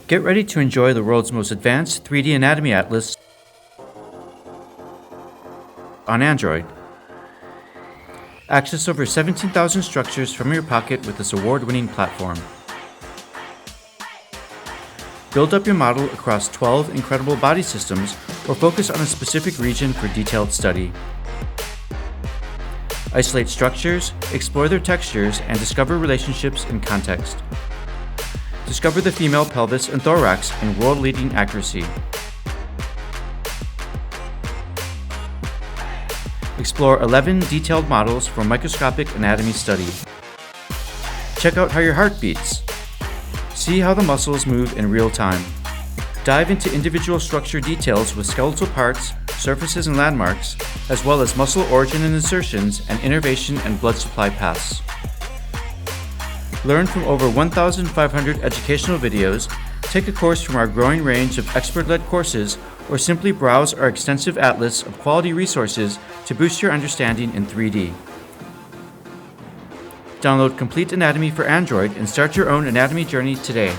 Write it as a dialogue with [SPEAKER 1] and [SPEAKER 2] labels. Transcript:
[SPEAKER 1] Get ready to enjoy the world's most advanced 3D anatomy atlas on Android. Access over 17,000 structures from your pocket with this award-winning platform. Build up your model across 12 incredible body systems or focus on a specific region for detailed study. Isolate structures, explore their textures, and discover relationships in context. Discover the female pelvis and thorax in world-leading accuracy. Explore 11 detailed models for microscopic anatomy study. Check out how your heart beats. See how the muscles move in real time. Dive into individual structure details with skeletal parts, surfaces and landmarks, as well as muscle origin and insertions and innervation and blood supply paths. Learn from over 1,500 educational videos, take a course from our growing range of expert-led courses, or simply browse our extensive atlas of quality resources to boost your understanding in 3D. Download Complete Anatomy for Android and start your own anatomy journey today.